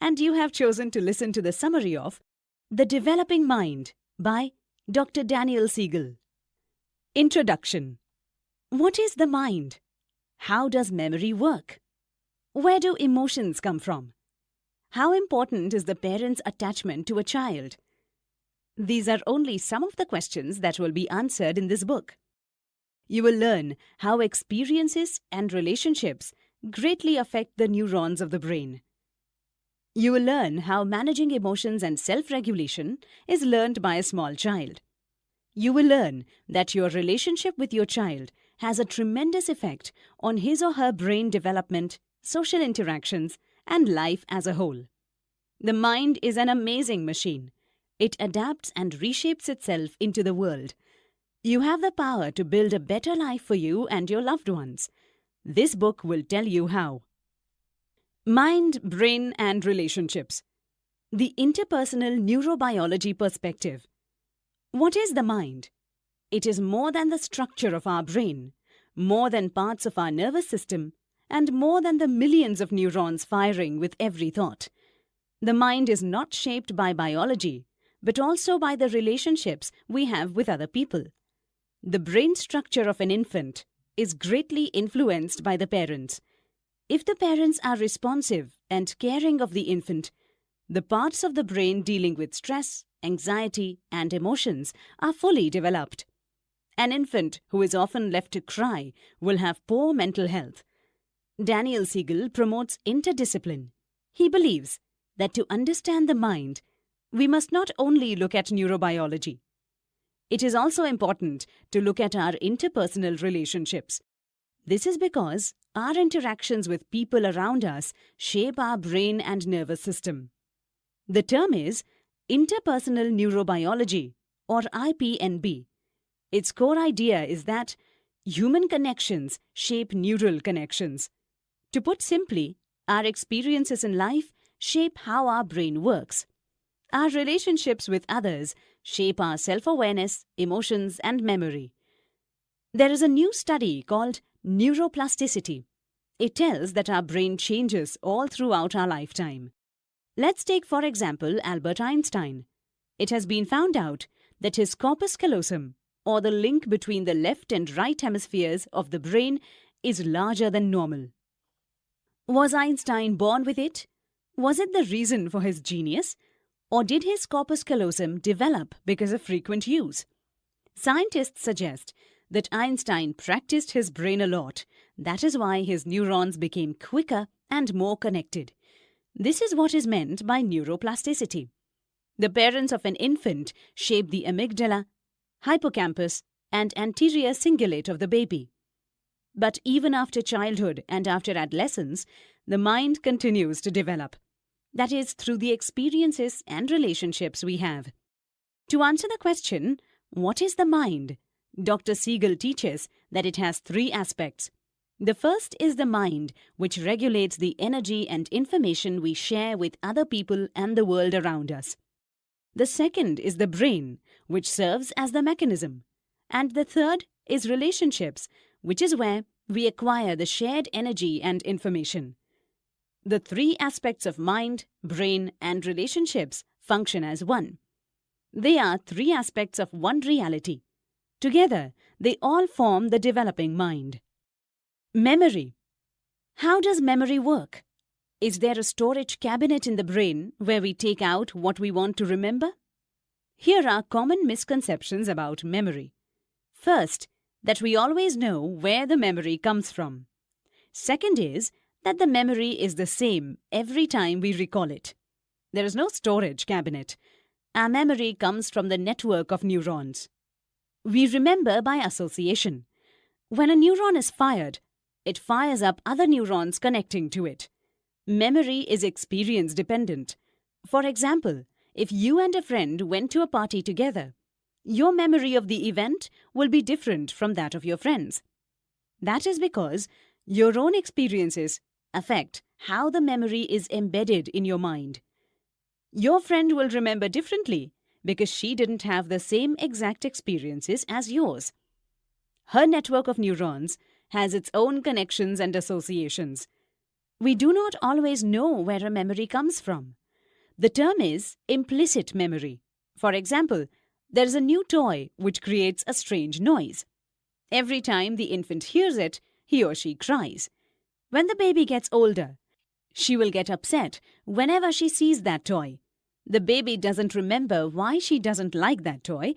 and you have chosen to listen to the summary of The Developing Mind by Dr. Danial Seagull. Introduction. What is the mind? How does memory work? Where do emotions come from? How important is the parent's attachment to a child? These are only some of the questions that will be answered in this book. You will learn how experiences and relationships greatly affect the neurons of the brain. You will learn how managing emotions and self-regulation is learned by a small child. You will learn that your relationship with your child has a tremendous effect on his or her brain development, social interactions, and life as a whole. The mind is an amazing machine. It adapts and reshapes itself into the world. You have the power to build a better life for you and your loved ones. This book will tell you how. Mind, brain, and relationships. The interpersonal neurobiology perspective. What is the mind? It is more than the structure of our brain, more than parts of our nervous system, and more than the millions of neurons firing with every thought. The mind is not shaped by biology, but also by the relationships we have with other people. The brain structure of an infant is greatly influenced by the parents. If the parents are responsive and caring of the infant, the parts of the brain dealing with stress, anxiety, and emotions are fully developed. An infant who is often left to cry will have poor mental health. Danial Seagull promotes interdiscipline. He believes that to understand the mind, we must not only look at neurobiology. It is also important to look at our interpersonal relationships. This is because our interactions with people around us shape our brain and nervous system. The term is interpersonal neurobiology, or IPNB. Its core idea is that human connections shape neural connections. To put simply, our experiences in life shape how our brain works. Our relationships with others shape our self-awareness, emotions, and memory. There is a new study called neuroplasticity. It tells that our brain changes all throughout our lifetime. Let's take, for example, Albert Einstein. It has been found out that his corpus callosum, or the link between the left and right hemispheres of the brain, is larger than normal. Was Einstein born with it? Was it the reason for his genius? Or did his corpus callosum develop because of frequent use? Scientists suggest that Einstein practiced his brain a lot. That is why his neurons became quicker and more connected. This is what is meant by neuroplasticity. The parents of an infant shape the amygdala, hippocampus, and anterior cingulate of the baby. But even after childhood and after adolescence, the mind continues to develop. That is, through the experiences and relationships we have. To answer the question, what is the mind? Dr. Seagull teaches that it has three aspects. The first is the mind, which regulates the energy and information we share with other people and the world around us. The second is the brain, which serves as the mechanism. And the third is relationships, which is where we acquire the shared energy and information. The three aspects of mind, brain, and relationships function as one. They are three aspects of one reality. Together, they all form the developing mind. Memory. How does memory work? Is there a storage cabinet in the brain where we take out what we want to remember? Here are common misconceptions about memory. First, that we always know where the memory comes from. Second is that the memory is the same every time we recall it. There is no storage cabinet. Our memory comes from the network of neurons. We remember by association. When a neuron is fired, it fires up other neurons connecting to it. Memory is experience dependent. For example, if you and a friend went to a party together, your memory of the event will be different from that of your friends. That is because your own experiences affect how the memory is embedded in your mind. Your friend will remember differently because she didn't have the same exact experiences as yours. Her network of neurons has its own connections and associations. we do not always know where a memory comes from. The term is implicit memory. For example, there is a new toy which creates a strange noise. Every time the infant hears it, he or she cries. When the baby gets older, she will get upset whenever she sees that toy. The baby doesn't remember why she doesn't like that toy,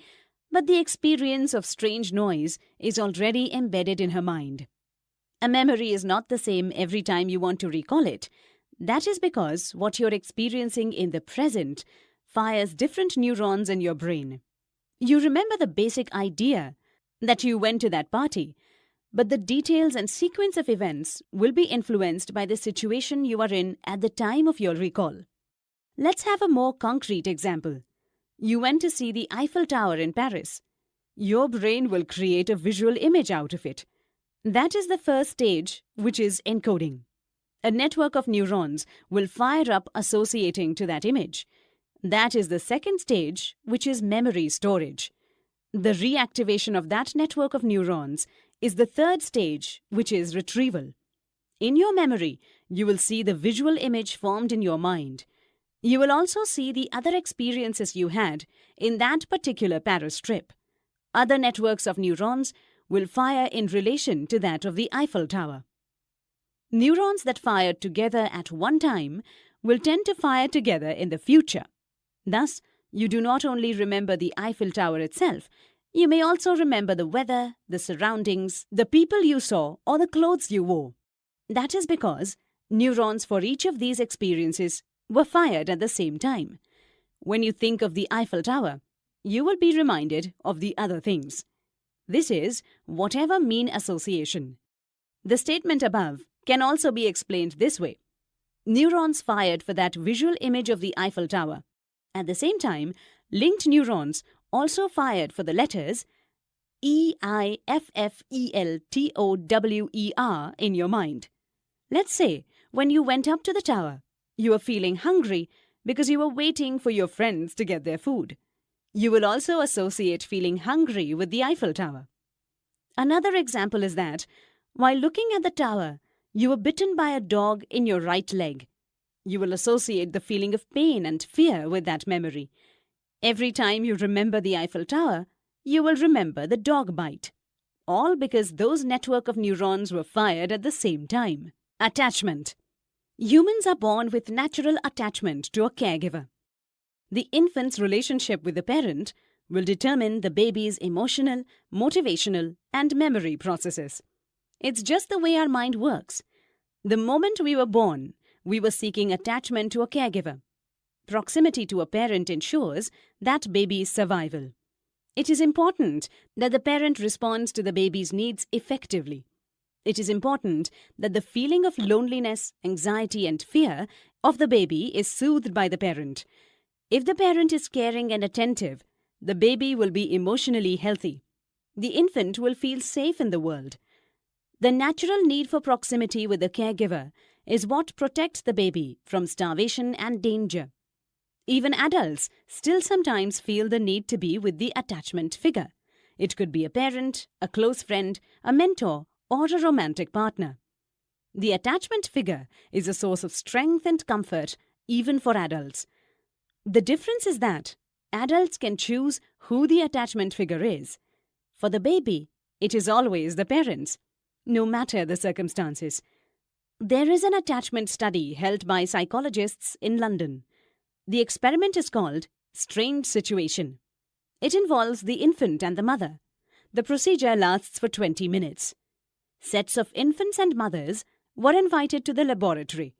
but the experience of strange noise is already embedded in her mind. A memory is not the same every time you want to recall it. That is because what you're experiencing in the present fires different neurons in your brain. You remember the basic idea that you went to that party, but the details and sequence of events will be influenced by the situation you are in at the time of your recall. Let's have a more concrete example. You went to see the Eiffel Tower in Paris. Your brain will create a visual image out of it. That is the first stage, which is encoding. A network of neurons will fire up associating to that image. That is the second stage, which is memory storage. The reactivation of that network of neurons is the third stage, which is retrieval. In your memory, you will see the visual image formed in your mind. You will also see the other experiences you had in that particular Paris trip. Other networks of neurons will fire in relation to that of the Eiffel Tower. Neurons that fired together at one time will tend to fire together in the future. Thus, you do not only remember the Eiffel Tower itself, you may also remember the weather, the surroundings, the people you saw, or the clothes you wore. That is because neurons for each of these experiences were fired at the same time. When you think of the Eiffel Tower, you will be reminded of the other things. This is whatever mean association. The statement above can also be explained this way. Neurons fired for that visual image of the Eiffel Tower. At the same time, linked neurons also fired for the letters EIFFELTOWER in your mind. Let's say when you went up to the tower, you were feeling hungry because you were waiting for your friends to get their food. You will also associate feeling hungry with the Eiffel Tower. Another example is that while looking at the tower, you were bitten by a dog in your right leg. You will associate the feeling of pain and fear with that memory. Every time you remember the Eiffel Tower, you will remember the dog bite. All because those network of neurons were fired at the same time. Attachment. Humans are born with natural attachment to a caregiver. The infant's relationship with the parent will determine the baby's emotional, motivational, and memory processes. It's just the way our mind works. The moment we were born, we were seeking attachment to a caregiver. Proximity to a parent ensures that baby's survival. It is important that the parent responds to the baby's needs effectively. It is important that the feeling of loneliness, anxiety, and fear of the baby is soothed by the parent. If the parent is caring and attentive, the baby will be emotionally healthy. The infant will feel safe in the world. The natural need for proximity with the caregiver is what protects the baby from starvation and danger. Even adults still sometimes feel the need to be with the attachment figure. It could be a parent, a close friend, a mentor, or a romantic partner. The attachment figure is a source of strength and comfort even for adults. The difference is that adults can choose who the attachment figure is. For the baby, it is always the parents, no matter the circumstances. There is an attachment study held by psychologists in London. The experiment is called Strange Situation. It involves the infant and the mother. The procedure lasts for 20 minutes. Sets of infants and mothers were invited to the laboratory.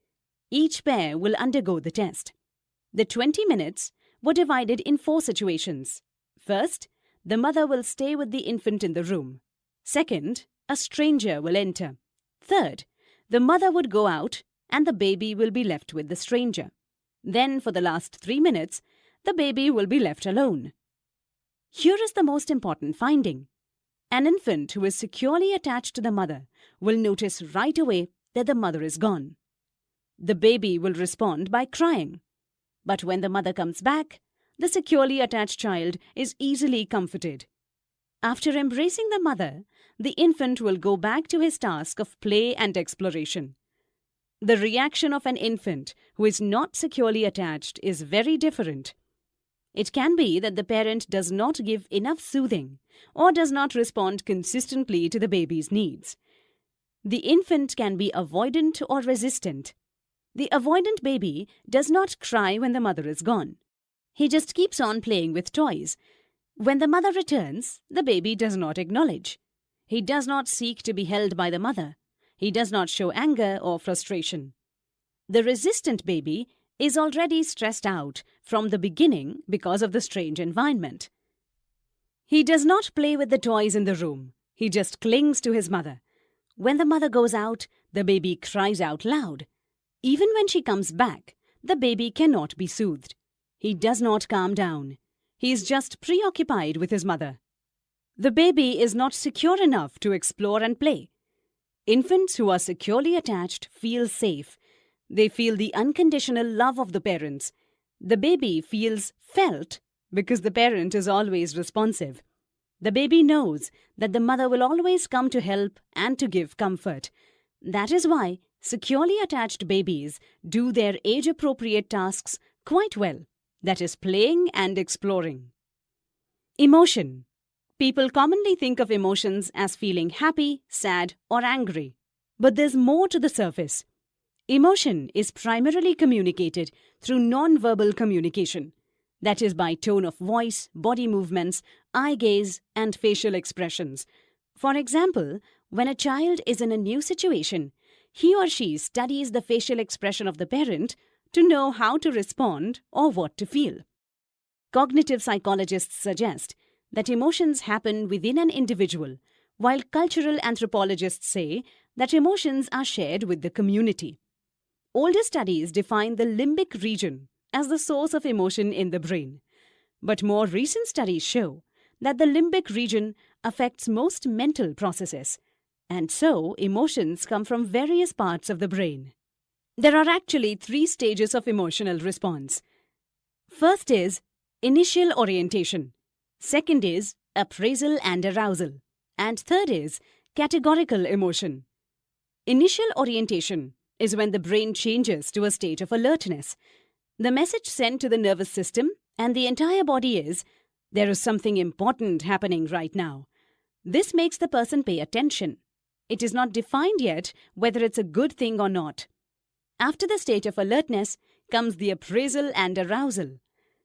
Each pair will undergo the test. The 20 minutes were divided in 4 situations. First, the mother will stay with the infant in the room. Second, a stranger will enter. Third, the mother would go out and the baby will be left with the stranger. Then, for the last 3 minutes, the baby will be left alone. Here is the most important finding. An infant who is securely attached to the mother will notice right away that the mother is gone. The baby will respond by crying. But when the mother comes back, the securely attached child is easily comforted. After embracing the mother, the infant will go back to his task of play and exploration. The reaction of an infant who is not securely attached is very different. It can be that the parent does not give enough soothing or does not respond consistently to the baby's needs. The infant can be avoidant or resistant. The avoidant baby does not cry when the mother is gone. He just keeps on playing with toys. When the mother returns, the baby does not acknowledge. He does not seek to be held by the mother. He does not show anger or frustration. The resistant baby is already stressed out from the beginning because of the strange environment. He does not play with the toys in the room. He just clings to his mother. When the mother goes out, the baby cries out loud. Even when she comes back, the baby cannot be soothed. He does not calm down. He is just preoccupied with his mother. The baby is not secure enough to explore and play. Infants who are securely attached feel safe. They feel the unconditional love of the parents. The baby feels felt because the parent is always responsive. The baby knows that the mother will always come to help and to give comfort. That is why securely attached babies do their age-appropriate tasks quite well, that is, playing and exploring. Emotion. People commonly think of emotions as feeling happy, sad, or angry. But there's more to the surface. Emotion is primarily communicated through non-verbal communication. That is by tone of voice, body movements, eye gaze, and facial expressions. For example, when a child is in a new situation, he or she studies the facial expression of the parent to know how to respond or what to feel. Cognitive psychologists suggest that emotions happen within an individual, while cultural anthropologists say that emotions are shared with the community. Older studies define the limbic region as the source of emotion in the brain. But more recent studies show that the limbic region affects most mental processes, and so emotions come from various parts of the brain. There are actually 3 stages of emotional response. First is initial orientation. Second is appraisal and arousal. And third is categorical emotion. Initial orientation is when the brain changes to a state of alertness. The message sent to the nervous system and the entire body is, there is something important happening right now. This makes the person pay attention. It is not defined yet whether it's a good thing or not. After the state of alertness comes the appraisal and arousal.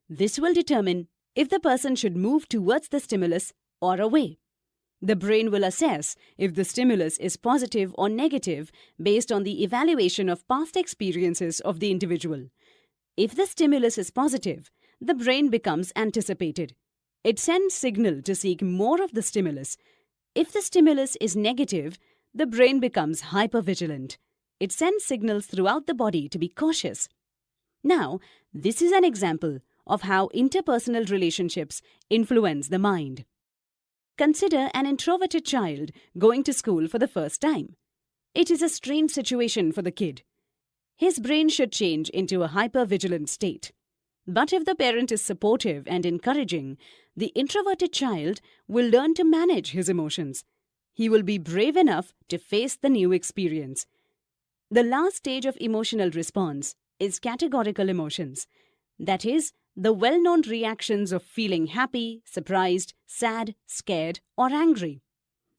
This will determine if the person should move towards the stimulus or away. The brain will assess if the stimulus is positive or negative based on the evaluation of past experiences of the individual. If the stimulus is positive, the brain becomes anticipated. It sends signal to seek more of the stimulus. If the stimulus is negative, the brain becomes hypervigilant. It sends signals throughout the body to be cautious. Now, this is an example of how interpersonal relationships influence the mind. Consider an introverted child going to school for the first time. It is a strange situation for the kid. His brain should change into a hypervigilant state. But if the parent is supportive and encouraging, the introverted child will learn to manage his emotions. He will be brave enough to face the new experience. The last stage of emotional response is categorical emotions. That is, the well-known reactions of feeling happy, surprised, sad, scared, or angry.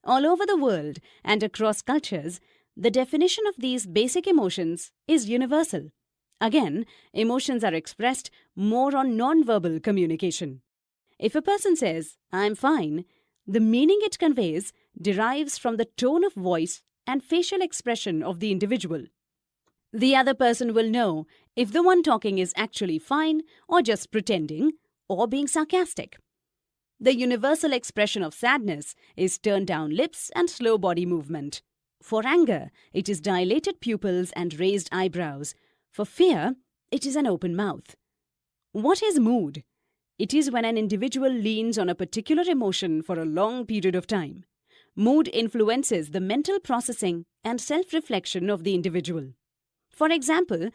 All over the world and across cultures, the definition of these basic emotions is universal. Again, emotions are expressed more on non-verbal communication. If a person says, "I'm fine," the meaning it conveys derives from the tone of voice and facial expression of the individual. The other person will know if the one talking is actually fine or just pretending or being sarcastic. The universal expression of sadness is turned down lips and slow body movement. For anger, it is dilated pupils and raised eyebrows. For fear, it is an open mouth. What is mood? It is when an individual leans on a particular emotion for a long period of time. Mood influences the mental processing and self-reflection of the individual. For example,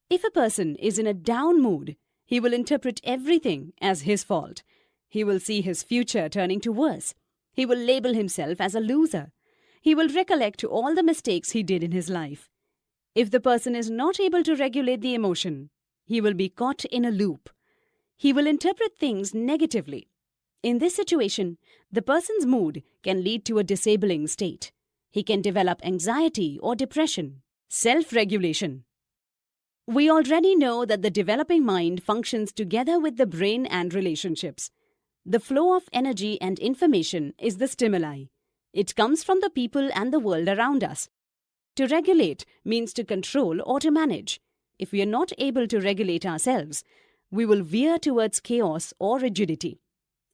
if a person is in a down mood, he will interpret everything as his fault. He will see his future turning to worse. He will label himself as a loser. He will recollect all the mistakes he did in his life. If the person is not able to regulate the emotion, he will be caught in a loop. He will interpret things negatively. In this situation, the person's mood can lead to a disabling state. He can develop anxiety or depression. Self-regulation. We already know that the developing mind functions together with the brain and relationships. The flow of energy and information is the stimuli. It comes from the people and the world around us. To regulate means to control or to manage. If we are not able to regulate ourselves, we will veer towards chaos or rigidity.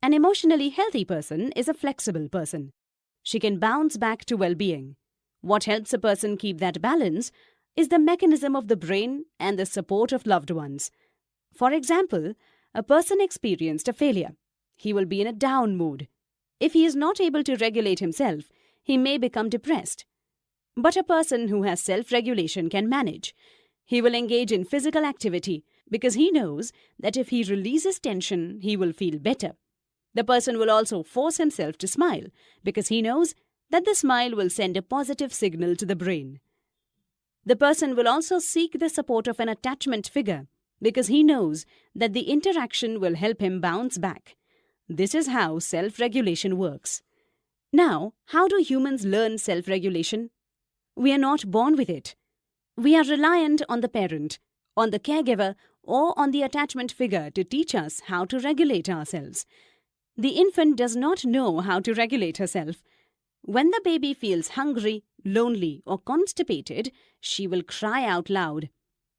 An emotionally healthy person is a flexible person. She can bounce back to well-being. What helps a person keep that balance is the mechanism of the brain and the support of loved ones. For example, a person experienced a failure. He will be in a down mood. If he is not able to regulate himself, he may become depressed. But a person who has self-regulation can manage. He will engage in physical activity because he knows that if he releases tension, he will feel better. The person will also force himself to smile because he knows that the smile will send a positive signal to the brain. The person will also seek the support of an attachment figure because he knows that the interaction will help him bounce back. This is how self-regulation works. Now, how do humans learn self-regulation? We are not born with it. We are reliant on the parent, on the caregiver, or on the attachment figure to teach us how to regulate ourselves. The infant does not know how to regulate herself. When the baby feels hungry, lonely, or constipated, she will cry out loud.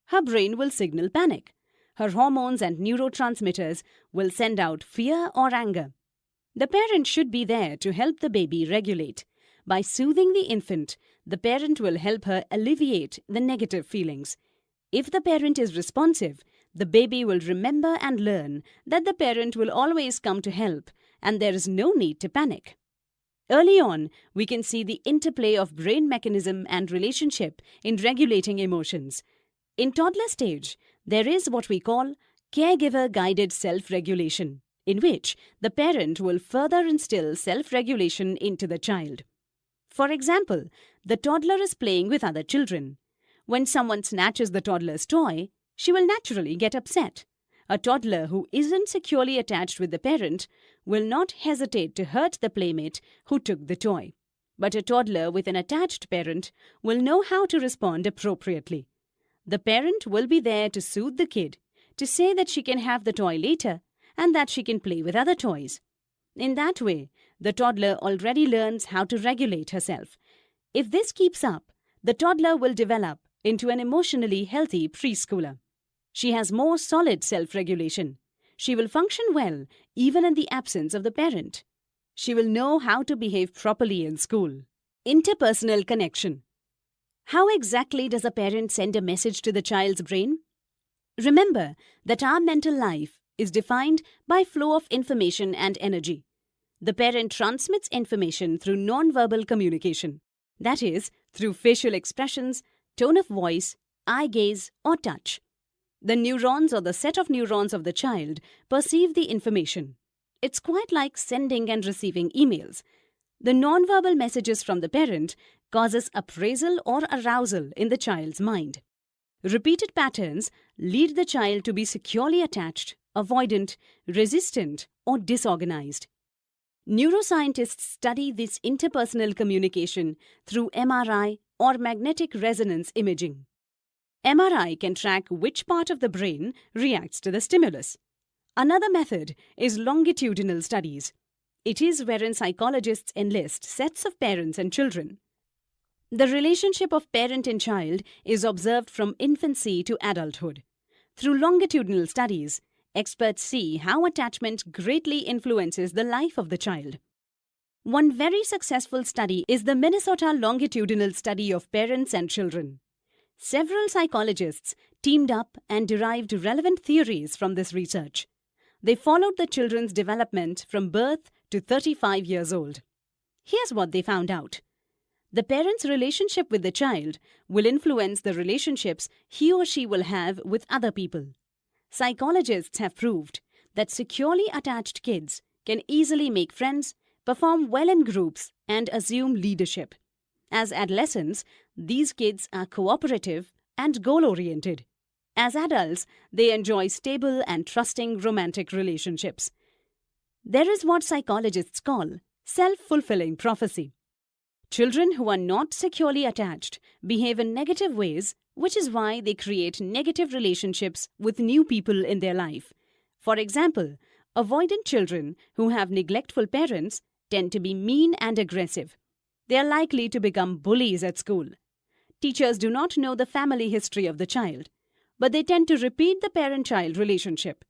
Her brain will signal panic. Her hormones and neurotransmitters will send out fear or anger. The parent should be there to help the baby regulate. By soothing the infant, the parent will help her alleviate the negative feelings. If the parent is responsive, the baby will remember and learn that the parent will always come to help and there is no need to panic. Early on, we can see the interplay of brain mechanism and relationship in regulating emotions. In toddler stage, there is what we call caregiver-guided self-regulation, in which the parent will further instill self-regulation into the child. For example, the toddler is playing with other children. When someone snatches the toddler's toy, she will naturally get upset. A toddler who isn't securely attached with the parent will not hesitate to hurt the playmate who took the toy. But a toddler with an attached parent will know how to respond appropriately. The parent will be there to soothe the kid, to say that she can have the toy later and that she can play with other toys. In that way, the toddler already learns how to regulate herself. If this keeps up, the toddler will develop into an emotionally healthy preschooler. She has more solid self-regulation. She will function well even in the absence of the parent. She will know how to behave properly in school. Interpersonal connection. How exactly does a parent send a message to the child's brain? Remember that our mental life is defined by flow of information and energy. The parent transmits information through non-verbal communication, that is, through facial expressions, tone of voice, eye gaze, or touch. The neurons or the set of neurons of the child perceive the information. It's quite like sending and receiving emails. The non-verbal messages from the parent causes appraisal or arousal in the child's mind. Repeated patterns lead the child to be securely attached, avoidant, resistant, or disorganized. Neuroscientists study this interpersonal communication through MRI or magnetic resonance imaging. MRI can track which part of the brain reacts to the stimulus. Another method is longitudinal studies. It is wherein psychologists enlist sets of parents and children. The relationship of parent and child is observed from infancy to adulthood. Through longitudinal studies, experts see how attachment greatly influences the life of the child. One very successful study is the Minnesota longitudinal study of parents and children. Several psychologists teamed up and derived relevant theories from this research. They followed the children's development from birth to 35 years old. Here's what they found out. The parent's relationship with the child will influence the relationships he or she will have with other people. Psychologists have proved that securely attached kids can easily make friends, perform well in groups, and assume leadership. As adolescents, these kids are cooperative, and goal-oriented. As adults, they enjoy stable and trusting romantic relationships. There is what psychologists call self-fulfilling prophecy. Children who are not securely attached behave in negative ways, which is why they create negative relationships with new people in their life. For example, avoidant children who have neglectful parents tend to be mean and aggressive. They are likely to become bullies at school. Teachers do not know the family history of the child, but they tend to repeat the parent-child relationship.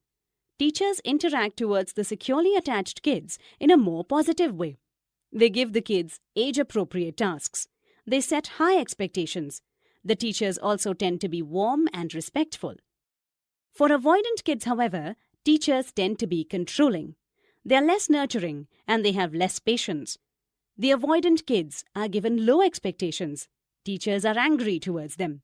Teachers interact towards the securely attached kids in a more positive way. They give the kids age-appropriate tasks. They set high expectations. The teachers also tend to be warm and respectful. For avoidant kids, however, teachers tend to be controlling. They are less nurturing and they have less patience. The avoidant kids are given low expectations. Teachers are angry towards them.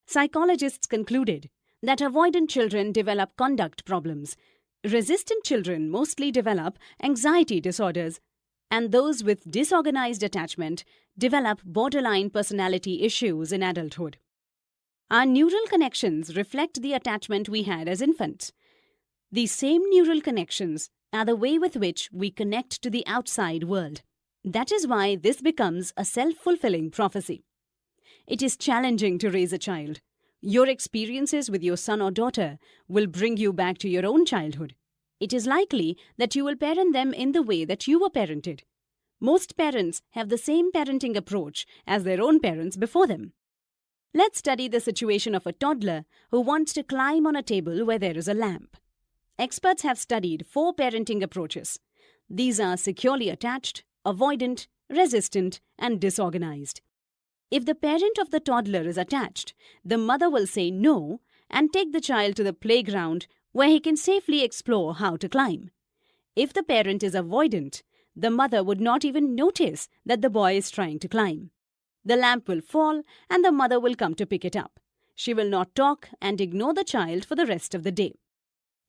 Psychologists concluded that avoidant children develop conduct problems. Resistant children mostly develop anxiety disorders, and those with disorganized attachment develop borderline personality issues in adulthood. Our neural connections reflect the attachment we had as infants. These same neural connections are the way with which we connect to the outside world. That is why this becomes a self-fulfilling prophecy. It is challenging to raise a child. Your experiences with your son or daughter will bring you back to your own childhood. It is likely that you will parent them in the way that you were parented. Most parents have the same parenting approach as their own parents before them. Let's study the situation of a toddler who wants to climb on a table where there is a lamp. Experts have studied 4 parenting approaches. These are securely attached, avoidant, resistant, and disorganized. If the parent of the toddler is attached, the mother will say no and take the child to the playground where he can safely explore how to climb. If the parent is avoidant, the mother would not even notice that the boy is trying to climb. The lamp will fall and the mother will come to pick it up. She will not talk and ignore the child for the rest of the day.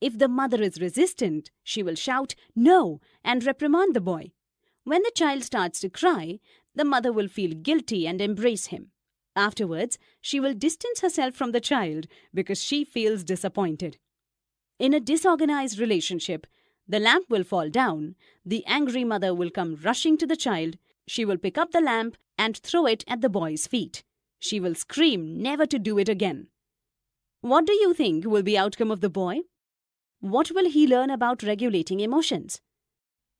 If the mother is resistant, she will shout no and reprimand the boy. When the child starts to cry, the mother will feel guilty and embrace him. Afterwards, she will distance herself from the child because she feels disappointed. In a disorganized relationship, the lamp will fall down, the angry mother will come rushing to the child, she will pick up the lamp and throw it at the boy's feet. She will scream never to do it again. What do you think will be the outcome of the boy? What will he learn about regulating emotions?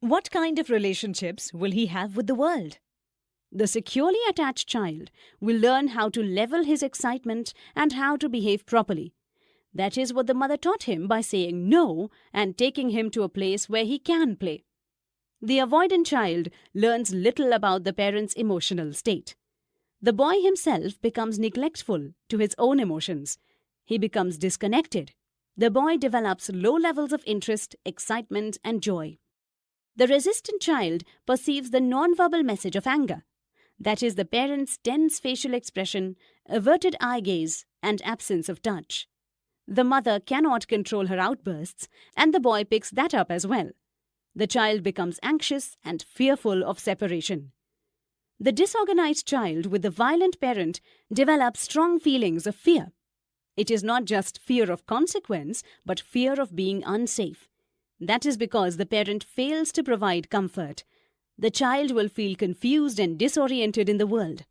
What kind of relationships will he have with the world? The securely attached child will learn how to level his excitement and how to behave properly. That is what the mother taught him by saying no and taking him to a place where he can play. The avoidant child learns little about the parent's emotional state. The boy himself becomes neglectful to his own emotions. He becomes disconnected. The boy develops low levels of interest, excitement, and joy. The resistant child perceives the non-verbal message of anger. That is the parent's tense facial expression, averted eye gaze, and absence of touch. The mother cannot control her outbursts, and the boy picks that up as well. The child becomes anxious and fearful of separation. The disorganized child with the violent parent develops strong feelings of fear. It is not just fear of consequence, but fear of being unsafe. That is because the parent fails to provide comfort. The child will feel confused and disoriented in the world.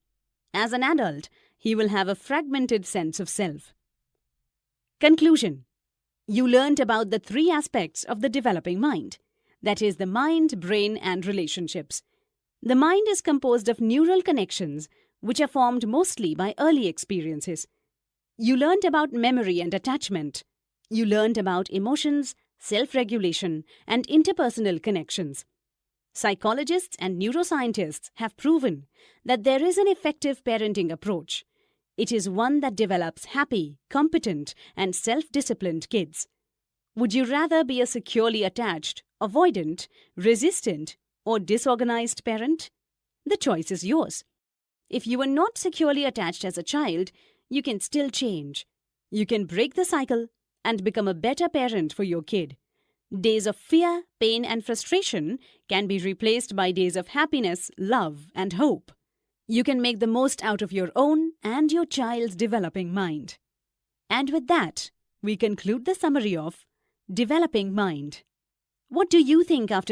As an adult, he will have a fragmented sense of self. Conclusion. You learned about the 3 aspects of the developing mind. That is the mind, brain, and relationships. The mind is composed of neural connections which are formed mostly by early experiences. You learned about memory and attachment. You learned about emotions, self-regulation, and interpersonal connections. Psychologists and neuroscientists have proven that there is an effective parenting approach. It is one that develops happy, competent, and self-disciplined kids. Would you rather be a securely attached, avoidant, resistant, or disorganized parent? The choice is yours. If you were not securely attached as a child, you can still change. You can break the cycle and become a better parent for your kid. Days of fear, pain, and frustration can be replaced by days of happiness, love, and hope. You can make the most out of your own and your child's developing mind. And with that, we conclude the summary of Developing Mind. What do you think after